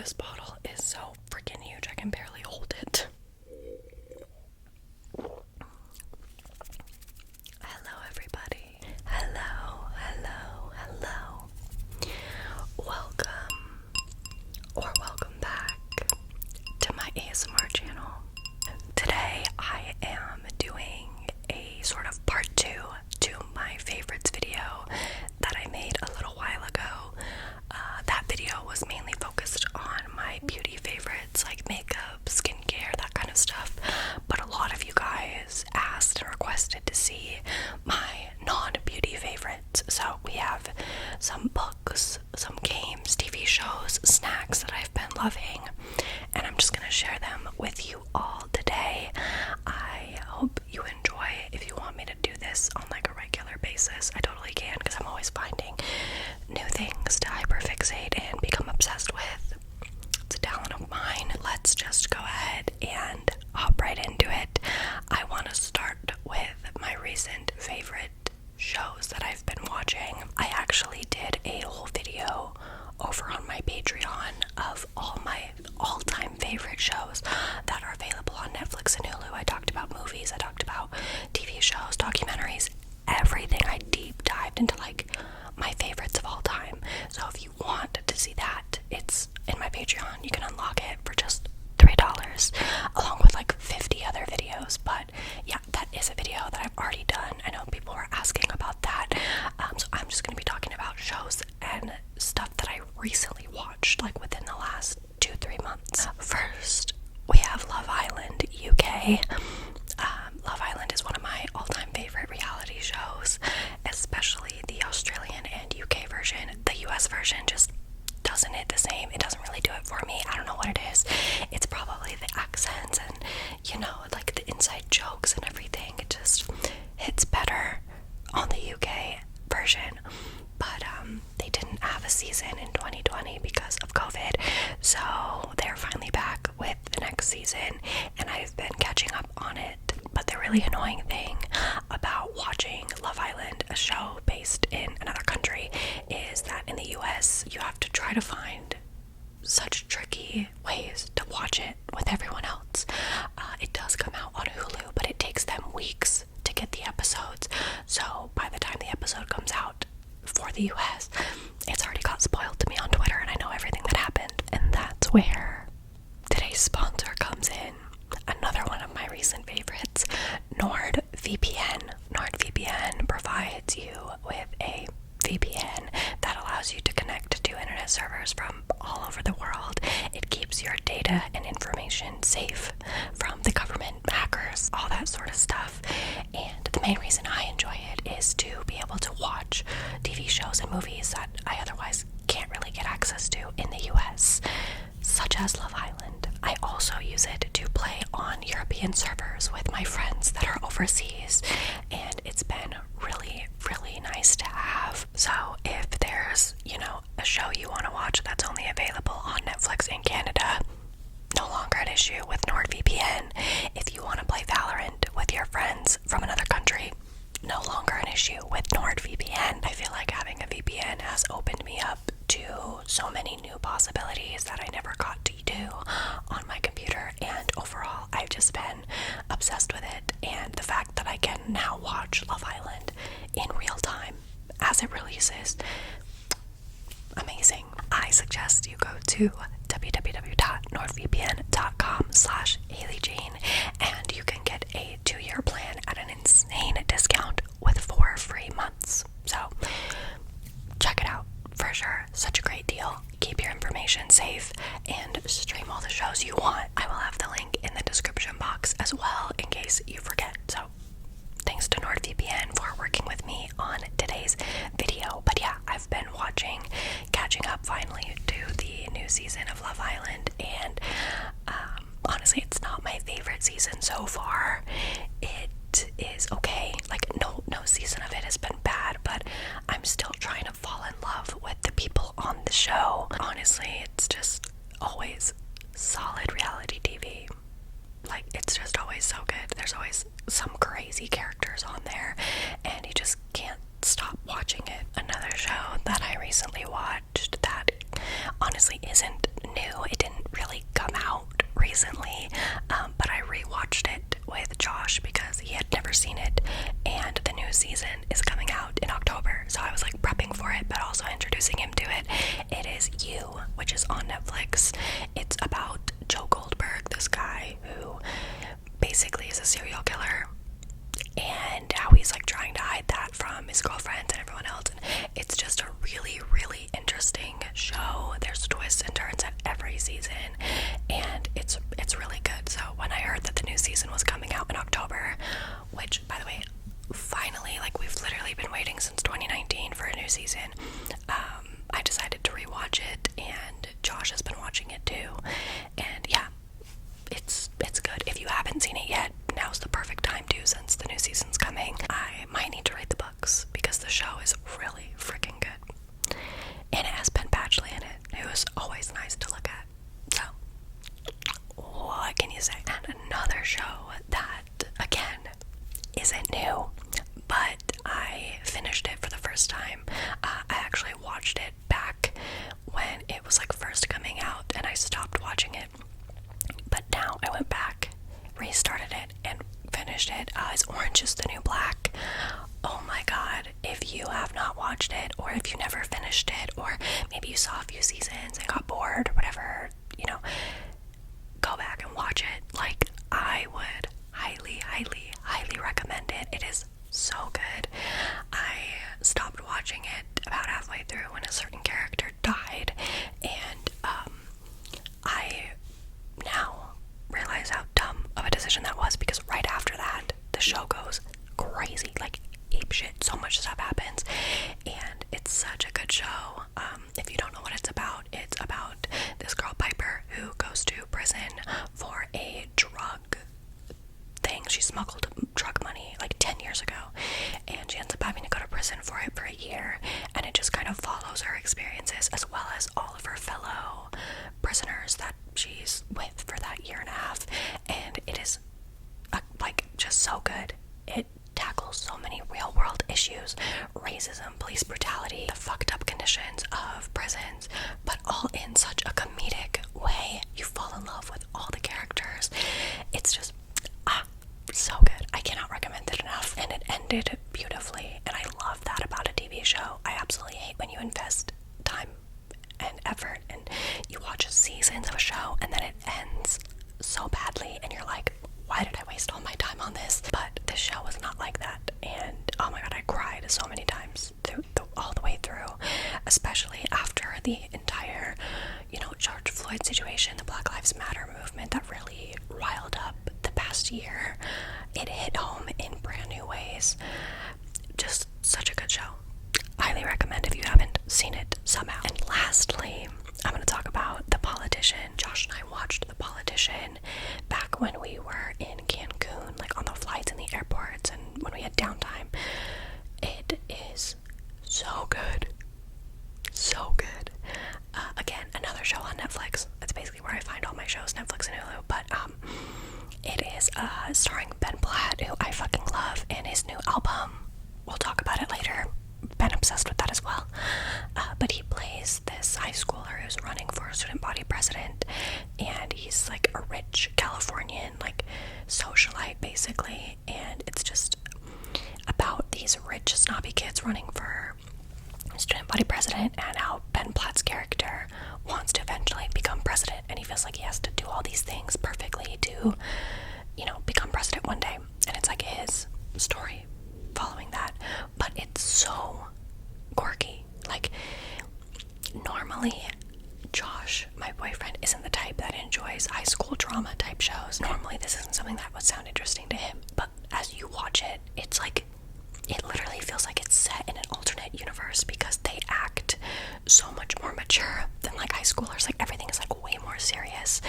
This bottle is so freaking huge, I can barely hold it. Hello, everybody. Hello, hello, hello. Welcome back to my ASMR channel. Today I am doing a sort of part 2 to my favorites video that I made a little while ago. That video was mainly focused on my beauty favorites like makeup, skincare, that kind of stuff, but a lot of you guys asked and requested to see my non-beauty favorites. So we have some books, some games, TV shows, snacks that I've been loving, and I'm just gonna share them with you all today. I hope you enjoy. If you want me to do this on like a regular basis, I totally can, because I'm always finding new things to hyperfixate and become obsessed with. It's a talent of mine. Let's just go ahead and hop right into it. I want to start with my recent favorite shows that I've been watching. I actually did a whole video over on my Patreon of all my all-time favorite shows that are available on Netflix and Hulu. I talked about movies, I talked about TV shows, documentaries, everything. I deep dived into like my favorites of all time. So if you want to see that, it's in my Patreon. You can unlock it for just $3 along with like 50 other videos. But yeah, that is a video that I've already done. I know people were asking about that, so I'm just going to be talking about shows and stuff that I recently watched, like within the last 2-3 months. First, we have Love Island UK. Love Island is one of my all-time favorite reality shows, especially the Australian and UK version. The US version just doesn't hit the same. It doesn't really do it for me. I don't know what it is. It's probably the accents and, you know, like the inside jokes and everything. It just hits better on the UK version. But they didn't have a season in 2020 because of COVID, so they're finally back with the next season, and I've been catching up on it. But the really annoying thing about watching Love Island, a show based in another country, is that in the US you have to try to find such tricky ways to watch it with everyone else. It does come out on Hulu, but it takes them weeks to get the episodes, so by the time the episode comes out for the US, it's already got spoiled to me on Twitter, and I know everything that happened. And that's where today's sponsor comes in. Another one of my recent favorites, NordVPN. NordVPN provides you with a VPN that allows you to connect to internet servers from all over the world. It keeps your data and information safe from the government, hackers, all that sort of stuff. And the main reason I enjoy it is to be able to watch TV shows and movies that I otherwise can't really get access to in the US, such as Love Island. I also use it to play on European servers with my friends that are overseas, and it's been really, really nice to have. So if there's, you know, a show you want to watch that's only available on Netflix in Canada, no longer an issue with NordVPN. If you want to play Valorant with your friends from another country, no longer an issue with NordVPN. I feel like having a VPN has opened me up to so many new possibilities that I never got to do on my computer, and overall I've just been obsessed with it. And the fact that I can now watch Love Island in real time as it releases, amazing. I suggest you go to www.nordvpn.com/HaleyJean and you can get a 2-year plan at an insane discount with 4 free months. So check it out for sure. Such a great deal. Keep your information safe and stream all the shows you want. I will have the link in the description box as well in case you forget. So thanks to NordVPN for working with me on today's video. But yeah, I've been catching up finally to the new season of Love Island, and honestly, it's not my favorite season so far. It is okay. Like, no season of it has been bad, but I'm still trying to fall in love with the people on the show. Honestly, it's just always solid reality TV. Like, it's just always so good. There's always some crazy characters on there, and you just can't stop watching it. Another show that I recently watched that honestly isn't new, it season is coming out in October, so I was like prepping for it, but also introducing him to it. It is You, which is on Netflix. It's about Joe Goldberg, this guy who basically is a serial killer, and how he's like trying to hide that from his girlfriends and everyone else. And it's just a really, really interesting show. There's twists and turns at every season, and it's really good. So when I heard that the new season was coming out in October, which, by the way, finally, like, we've literally been waiting since 2019 for a new season, I decided to rewatch it, and Josh has been watching it too. And yeah, it's good. If you haven't seen it yet, now's the perfect time to, since the new season's coming. I might need to read the books because the show is really freaking good, and it has Ben Badgley in it, who is always nice to look at. So what can you say? And another show that, again, isn't new, but I finished it for the first time. I actually watched it back when it was like first coming out, and I stopped watching it. But now I went back, restarted it, and finished it. It's Orange is the New Black. Oh my god, if you have not watched it, or if you never finished it, or maybe you saw a few seasons and got bored, or whatever, you know, go back and watch it. Like, I would highly, highly, highly recommend it. It is so good. I stopped watching it about halfway through when a certain character died, and I now realize how dumb of a decision that was, because right after that, the show goes crazy, like apeshit. So much stuff happens, and it's such a good show. If you don't know what it's about this girl Piper who goes to prison for a drug thing. She smuggled drug money like 10 years ago, and she ends up having to go to prison for it for a year, and it just kind of follows her experiences as well as all of her fellow prisoners that she's with for that year and a half. And it is like just so good. It tackles so many real world issues: racism, police brutality, the fucked up conditions of prisons, but all in such a comedic way. You fall in love with all the characters. It's just so good. I cannot recommend it enough, and it ended beautifully, and I love that about a TV show. I absolutely hate when you invest time and effort and you watch seasons of a show and then it ends so badly, and you're like, why did I waste all my time on this? But this show was not like that, and oh my god, I cried so many times all the way through, especially after the entire, George Floyd situation, the Black Lives Matter movement that really riled up the past year. It hit home in brand new ways. Just such a good show. Highly recommend if you haven't seen it somehow. And lastly, I'm going to talk about The Politician. Josh and I watched The Politician back when we were in Cancun, like on the flights in the airports and when we had downtime. It is so good. So good. Again, another show on Netflix. That's basically where I find all my shows, Netflix and Hulu. But it is starring Ben Platt, who I fucking love, and his new album. We'll talk about it later. Been obsessed with that as well. But he plays this high schooler who's running for student body president, and he's like a rich Californian, like socialite basically, and it's just about these rich snobby kids running for student body president, and how Ben Platt's character wants to eventually become president, and he feels like he has to do all these things perfectly to, become president one day. And it's like his story following that, but it's so quirky. Like, normally Josh, my boyfriend, isn't the type that enjoys high school drama type shows. Normally this isn't something that would sound interesting to him, but as you watch it, it's like, it literally feels like it's set in an alternate universe, because they act so much more mature than like high schoolers. Like, everything is like way more serious,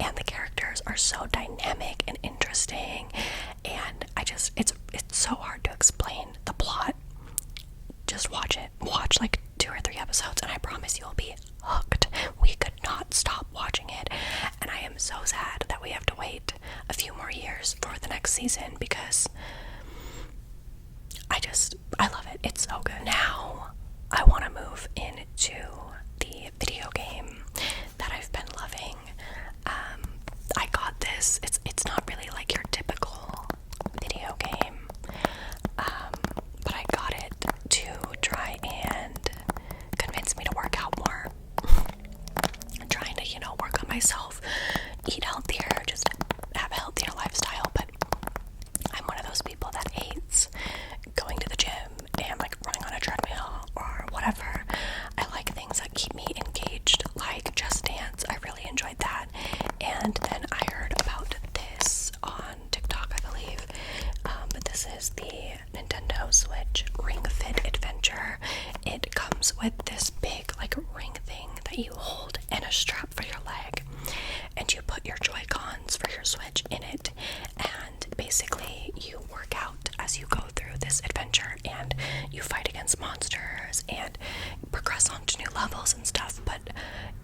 and the characters are so dynamic and interesting, and it's so hard to explain the plot. Just watch it. Watch like 2 or 3 episodes, and I promise you'll be hooked. We could not stop watching it, and I am so sad that we have to wait a few more years for the next season, because I love it. It's so good. Now, I want to move into the video game that I've been loving. I got this. It's not really like your typical video game. myself eat healthier, just have a healthier lifestyle, but I'm one of those people that hates going to the gym and like running on a treadmill or whatever. I like things that keep me engaged, like Just Dance. I really enjoyed that. And then I heard about this on TikTok, I believe. But this is the Nintendo Switch Ring Fit Adventure. It comes with this big like ring thing that you hold and a strap for your leg, and you put your Joy-Cons for your Switch in it, and basically you work out as you go through this adventure, and you fight against monsters and progress onto new levels and stuff. But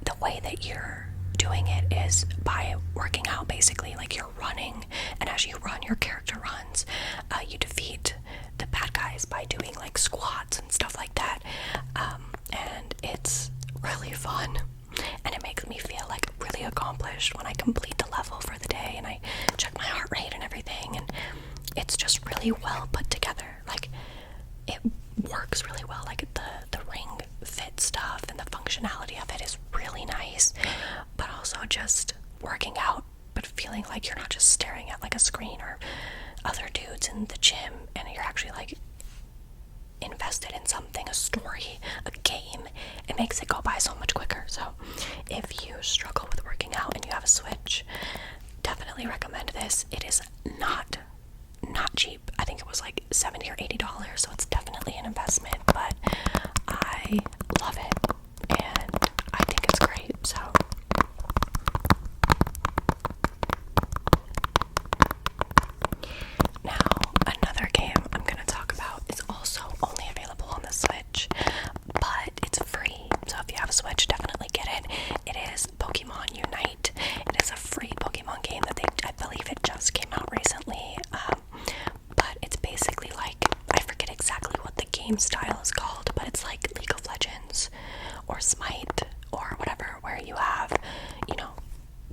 the way that you're doing it is by working out, basically. Like, you're running, and as you run, your character runs. You defeat the bad guys by doing like squats and stuff like that, and it's really fun, and it makes me feel like really accomplished when I complete the level for the day and I check my heart rate and everything, and it's just really well put together. Like, it works really well. Like, the ring fit stuff and the functionality of it is really nice, but also just working out but feeling like you're not just staring at like a screen or other dudes in the gym, and you're actually like invested in something, a story, a game. It makes it go by so much quicker. So if you struggle with working out and you have a Switch, definitely recommend this. It is not cheap. I think it was like $70 or $80, so it's definitely an investment, but I love it and I think it's great. So now, another game I'm going to talk about is also only available on the Switch, but it's free. So if you have a Switch, definitely get it. It is Pokemon Unite. It is a free Pokemon game that I believe it just came out recently. But it's basically like, I forget exactly what the game style is called, but it's like League of Legends or Smite or whatever, where you have, you know,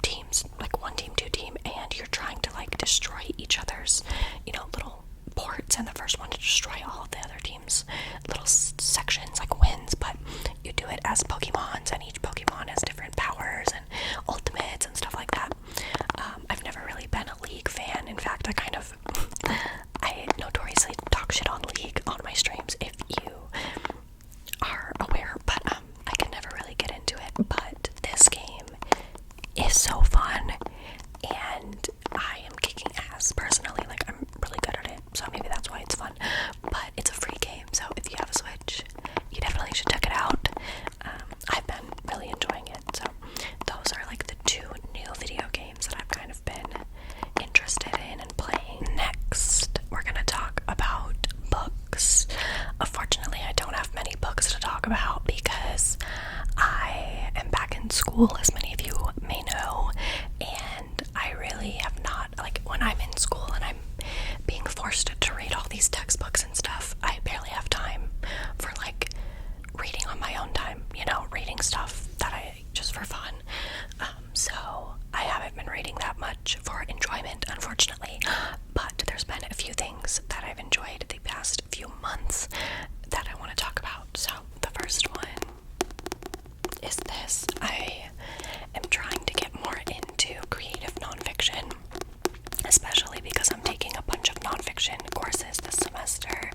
teams, like one team, two team, and you're trying to like destroy each other's, you know, little ports, and the first one to destroy all of the other teams' little sections like wins. But you do it as Pokemons, and each Pokemon has different powers and ultimates and stuff like that. I've never really been a League fan. In fact, I notoriously talk shit on League on my streams, if you are aware, but I can never really get into it. But this game is so fun, and I am kicking ass personally. Like, I'm really good at it, so maybe that's why it's fun. But it's a free game, so if you have a Switch, you definitely should check it out. I've been really enjoying it. So those are like the two new video games that I've kind of been interested in and playing. Next, we're gonna talk about books. Unfortunately, I don't have many books to talk about because I am back in school, as many of you may know, and I really have not, like, when I'm in school and I'm being forced to read all these textbooks and stuff, I barely have time for like reading on my own time, you know, reading stuff that I just for fun. So I haven't been reading that much for enjoyment, unfortunately, but there's been a few things that I've enjoyed the past few months that I want to talk about. So the first one is this. I am trying to get more into creative nonfiction, especially because I'm taking a bunch of nonfiction courses this semester,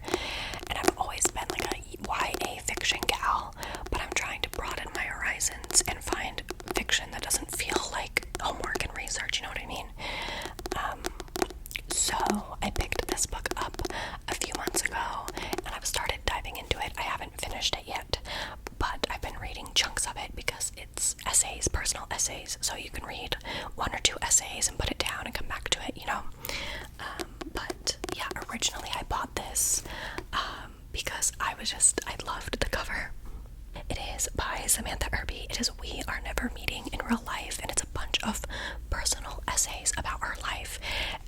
and I've always been like a YA fiction gal, but I'm trying to broaden my horizons and find fiction that doesn't feel like homework and research, you know what I mean? So I picked this book up a few months ago, and I've started diving into it. I haven't finished it yet, but I've been reading chunks of it because it's essays, personal essays, so you can read one or two essays and put it down and come back to it, you know? But yeah, originally I bought this because I loved the cover. It is by Samantha Irby. It is We Are Never Meeting in Real Life, and it's a bunch of personal essays about her life,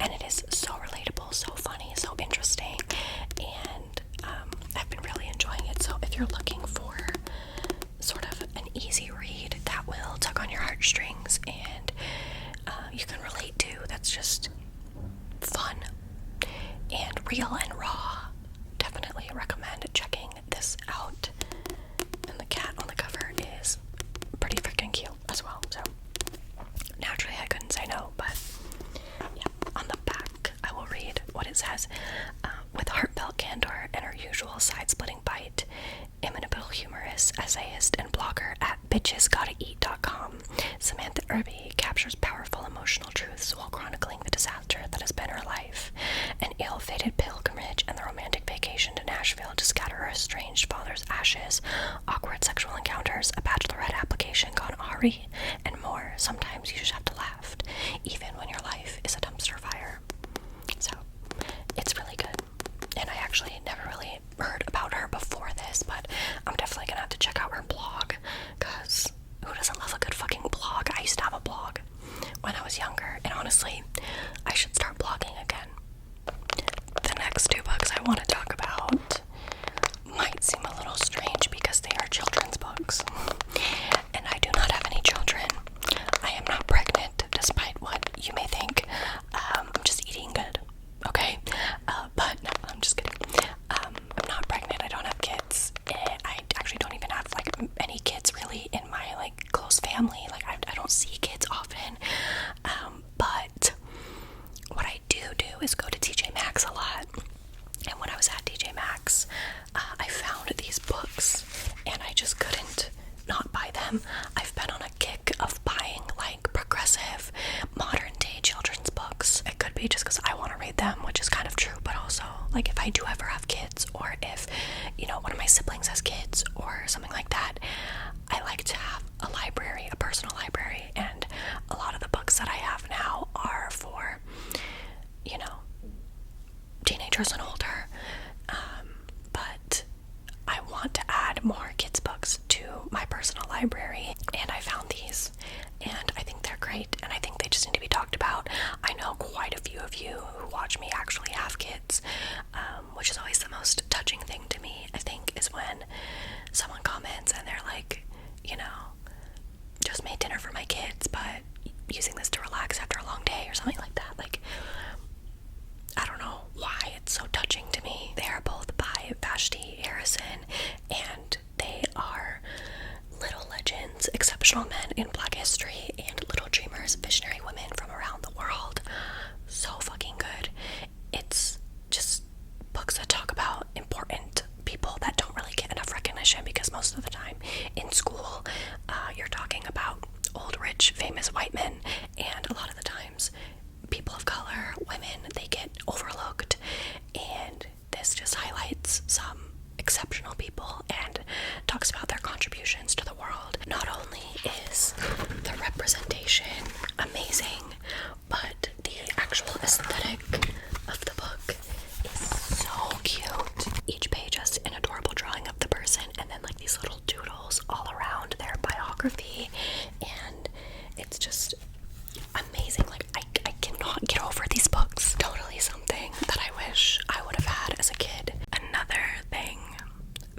and it is so relatable, so funny, so interesting, and I've been really enjoying it. So if you're looking for sort of an easy read that will tug on your heartstrings and you can relate to, that's just fun and real and raw, definitely recommend checking this out. And the cat on the cover is pretty freaking cute as well. So side-splitting bite, imitable humorist, essayist, and blogger at bitchesgottaeat.com, Samantha Irby captures powerful emotional truths while chronicling the disaster that has been her life. An ill-fated pilgrimage and the romantic vacation to Nashville to scatter her estranged father's ashes, awkward sexual encounters, a bachelorette application gone awry, and more. Sometimes you just have to laugh, even when your life is a dumpster fire. So, it's really good. And I actually never really heard about her before this, but I'm definitely gonna have to check out her blog, because who doesn't love a good fucking blog? I used to have a blog when I was younger, and honestly, I should start blogging again. The next two books I want to talk about might seem a little strange because they are children's books, and I do not have any children. I am not pregnant, despite what you may think. I'm just eating good, okay? But no, I'm just kidding. I'm not pregnant. I don't have kids. I actually don't even have like any kids really in my like close family. Like I don't see kids often. But what I do is go to TJ Maxx a lot. And when I was at TJ Maxx, I found these books, and I just couldn't not buy them. I've been on a kick of buying like progressive, modern day children's books. It could be just because I want to read them, which is kind of true, but also like if I do ever have kids, or if, you know, one of my siblings has kids or something like that, I like to have a library, a personal library, and a lot of the books that I have now are for, you know, teenagers and older. But I want to add more kids books to my personal library, and I found these, and I think they're great, and I think they just need to be talked about. I know quite a few of you who watch me actually have kids, which is always the most touching thing to me, I think, is when someone comments and they're like, you know, just made dinner for my kids, but using this to relax after a long day or something like that. Like, I don't know why it's so touching to me. They are both by Vashti Harrison, and they are little legends, exceptional men in Black history, and little dreamers, visionary women from around the world. So fucking good. It's just books that talk about important people that don't really get enough recognition, because most of the time in school, you're talking about old, rich, famous white men, and a lot of the times people of color, women, they get overlooked, and this just highlights some exceptional people and talks about their contributions to the world. Not only is the representation amazing, but the actual aesthetic of the book is so cute. Each page has an adorable drawing of the person, and then like these little doodles all around their biography, and it's just amazing. Like I cannot get over these books. Totally something that I wish I would have had as a kid. Another thing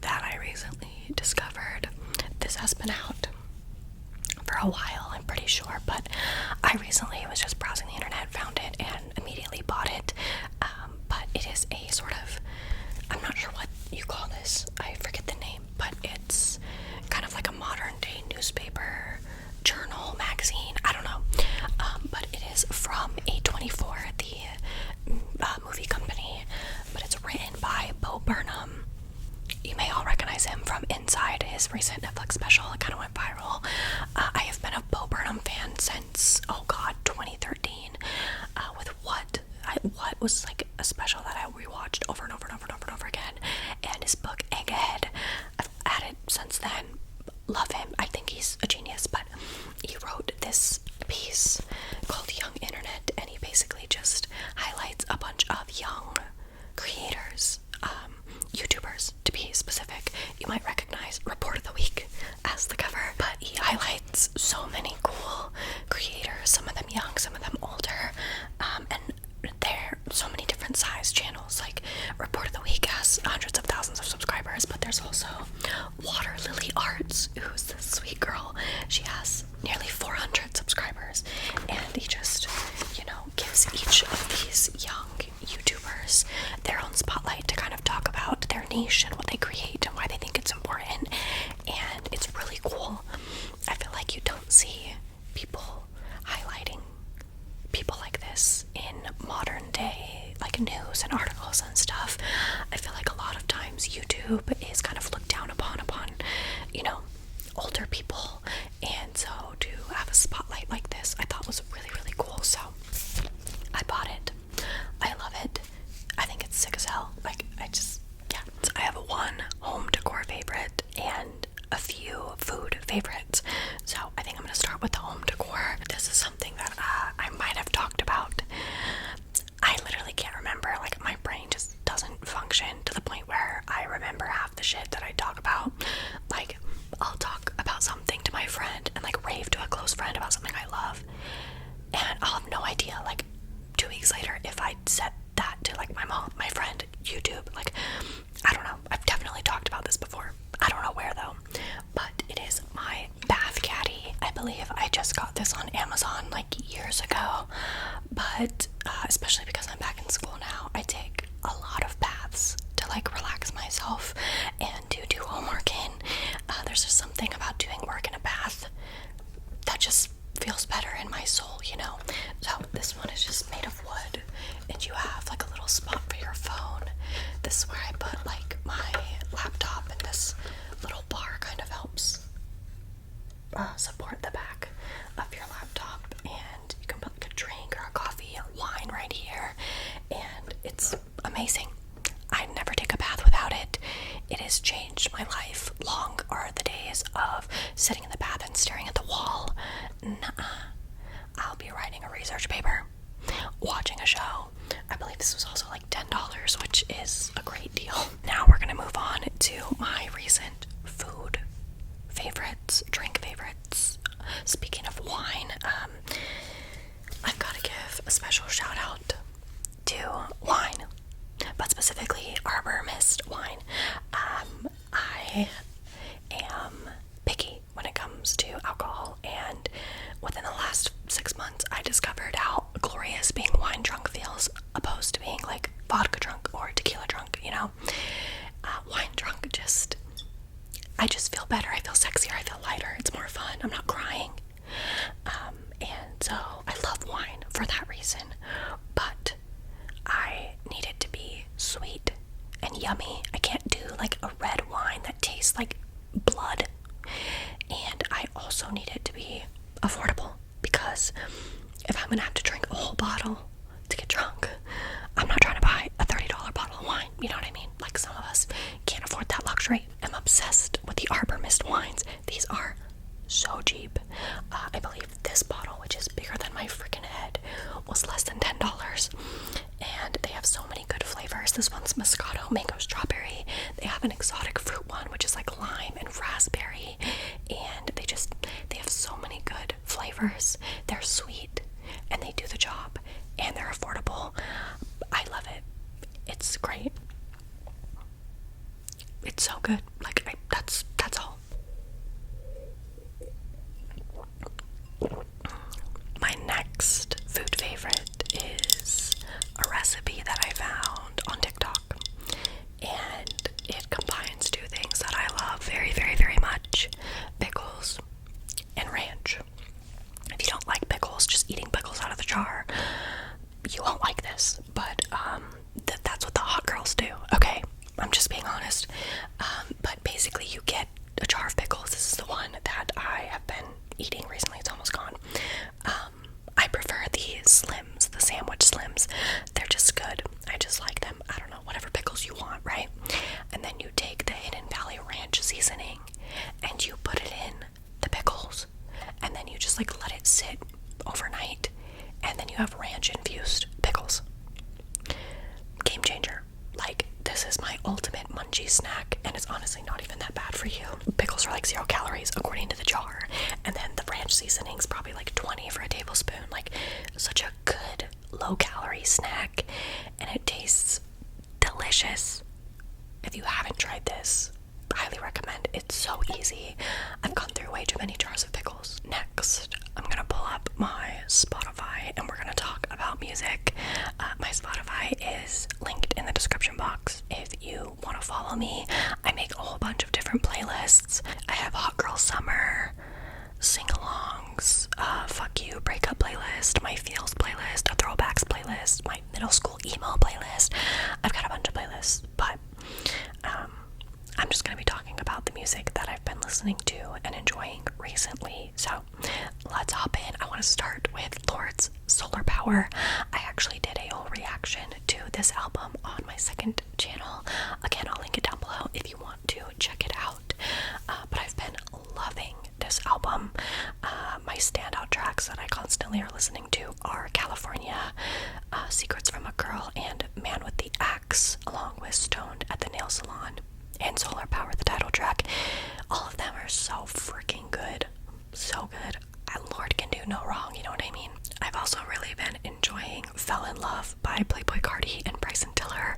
that I recently discovered, this has been out for a while, I'm pretty sure, but I recently was just browsing the internet, found it, and immediately bought it. But it is a sort of, I'm not sure what you call this, I forget the name, but it's kind of like a modern day newspaper, journal, magazine, I don't know, but it is from A24, the movie company, but it's written by Bo Burnham. You may all recognize him from Inside, his recent Netflix special. It kind of went viral. I have been a Bo Burnham fan since, 2013, with what was like a special that I rewatched over and over and over and over and over again, and his book Egghead. I've had it since then. Love him. I think he's a genius, but he wrote this piece called Young Internet, and he basically just highlights a bunch of young creators, YouTubers to be specific. You might recognize Report of the Week as the cover, but he highlights so many cool creators, some of them young, some of them older, and there are so many different size channels. Like Report of the Week has hundreds of thousands of subscribers, but there's also Water Lily Arts, who's this sweet girl. She has nearly 400 subscribers, and he just, gives each of these young YouTubers their own spotlight to kind of talk about their niche and what they create and why they think it's important, and it's really cool. I feel like you don't see people highlighting people like this in modern day like news and articles and stuff. I feel like a lot of times YouTube YouTube is kind of looked down upon, you know, older people, and so to have a spotlight like this I thought was really, really cool. So I bought it. I love it. I think it's sick as hell. Like, yeah. So I have one home decor favorite and a few food favorites. So I think I'm gonna start with the home decor. This is something that I might have talked about. I literally can't remember. Like, my brain just doesn't function to the point where I remember half the shit that I talk about. Like, I'll talk about something to my friend and like rave to a close friend about something I love, and I'll have no idea like 2 weeks later if I said that to like my mom, my friend, YouTube. Like, I don't know. I've definitely talked about this before. I don't know where though, but it is my bath caddy. I believe I just got this on Amazon like years ago, but especially because I'm back in school now, I take a lot of baths to like relax myself and to do homework in. There's just something about doing work in a bath that just feels better in my soul, you know. So this one is just made of wood, and you have like a little spot for your phone. This is where I put like my laptop, and this little bar kind of helps support the back of your laptop, and you can put like a drink or a coffee or wine right here, and it's amazing. I never take a bath without it. It has changed my life. Long are the days of sitting in the bath and staring at the wall. Nuh-uh. I'll be writing a research paper, watching a show. I believe this was also like $10, which is a great deal. Now we're gonna move on to my recent food favorites, drink favorites. Speaking of wine, I've got to give a special shout out to wine, but specifically Arbor Mist wine. I am picky when it comes to alcohol, and within the last 6 months I discovered how glorious being wine drunk feels, opposed to being like vodka drunk or tequila drunk, you know. Wine drunk, I just feel better. I feel sexier. I feel lighter. It's more fun. I'm not crying. And so I love wine for that reason, but I need it to be sweet and yummy. I can't do like a red wine that tastes like blood, and I also need it to be affordable, because if I'm gonna have to drink a whole bottle to get drunk, I'm not trying to buy a $30 bottle of wine, you know what I mean? Like, some of us can't afford that luxury. I'm obsessed with the Arbor Mist wines. These are so cheap. I believe this bottle, which is bigger than my freaking head, was less than $10, and they have so many good flavors. This one's Moscato, mango, strawberry. They have an exotic fruit one, which is like lime and raspberry, and they have so many good flavors. They're sweet, and they do the job, and they're affordable. I love it. It's great. It's so good. Like, that's all. My next food favorite is a recipe that I found on TikTok, and it combines two things that I love very, very, very much: pickles and ranch. If you don't like pickles, just eating pickles out of the jar, you won't like this, but that's what the hot girls do, okay? I'm just being honest. But basically you get a jar of pickles. This is the one that I have been eating recently. It's almost gone. I prefer the Slims, the sandwich Slims. They're just good. I just like them. I don't know, whatever pickles you want, right? And then you take the Hidden Valley Ranch seasoning and you put it in the pickles, and then you just like let it sit overnight, and then you have ranch infused pickles. Game changer. Like, this is my ultimate munchie snack, and it's honestly not even that bad for you. Pickles are like 0 calories according to the jar, and then the ranch seasoning's probably like 20 for a tablespoon. Like, such a good low calorie snack, and it tastes delicious. If you haven't tried this, highly recommend. It's so easy. I've gone through way too many jars of pickles. Next, I'm gonna pull up my Spotify and we're gonna talk about music. My Spotify is linked in the description box if you want to follow me. I make a whole bunch of different playlists. I have Hot Girl Summer, sing-alongs, fuck you breakup playlist, my feels playlist, a throwbacks playlist, my middle school emo playlist. I've got a bunch of playlists, but I'm just going to be talking about the music that I've been listening to and enjoying recently. So let's hop in. I want to start with Lord's Solar Power. I actually did a whole reaction to this album on my second channel. Again, I'll link it down below if you want to check it out. But I've been loving this album. My standout tracks that I constantly are listening to are California, Secrets from a Girl, and Man with the Axe, along with Stoned at the Nail Salon and Solar Power, the title track. All of them are so freaking good. So good. Lord can do no wrong, you know what I mean? I've also really been enjoying Fell in Love by Playboi Carti and Bryson Tiller.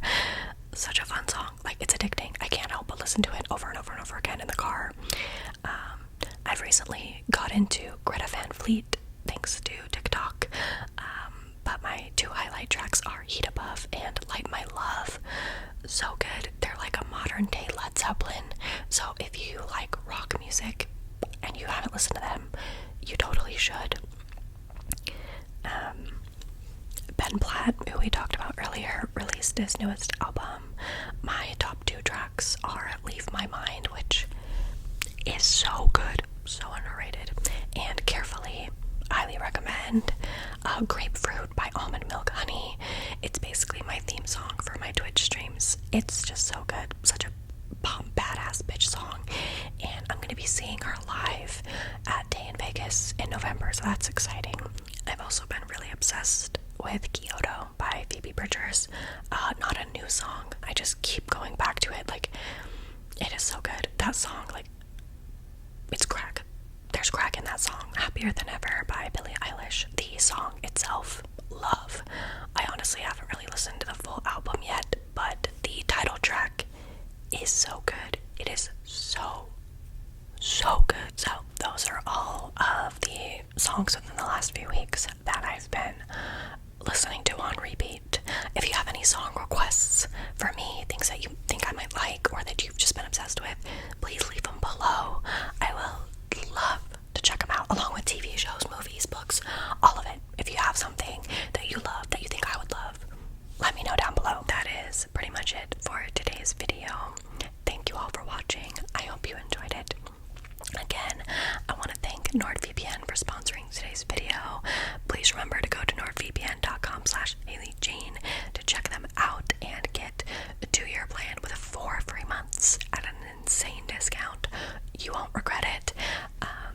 Such a fun song. Like, it's addicting. I can't help but listen to it over and over and over again in the car. I've recently got into Greta Van Fleet thanks to TikTok. But my two highlight tracks are Heat Above and Light My Love. So good. They're like a modern day Led Zeppelin. So if you like rock music and you haven't listened to them, you totally should. Ben Platt, who we talked about earlier, released his newest album. My top two tracks are Leave My Mind, which is so good, so underrated, and Carefully. Highly recommend. Grapefruit by Almond Milk Honey. It's basically my theme song for my Twitch streams. It's just so good. Such a badass bitch song. And I'm going to be seeing her live at Day in Vegas in November, so that's exciting. I've also been really obsessed with Kyoto by Phoebe Bridgers. Not a new song. I just keep going back to it. Like, it is so good. That song, like, it's crack. There's crack in that song. Happier Than Ever by Billie Eilish. The song itself, love. I honestly haven't really listened to the full album yet, but the title track is so good. It is so good. So those are all of the songs within the last few weeks that I've been listening to on repeat. If you have any song requests for me, things that you think I might like or that you've just been obsessed with, please leave them below. I will love to check them out, along with TV shows, movies, books, all of it. If you have something that you love, that you think I would love, let me know down below. That is pretty much it for today's video. Thank you all for watching. I hope you enjoyed it. Again, I want to thank NordVPN for sponsoring today's video. Please remember to go to nordvpn.com/HaleyJean to check them out and get a 2-year plan with 4 free months at an insane discount. You won't regret it.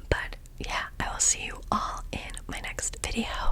But yeah, I will see you all in my next video.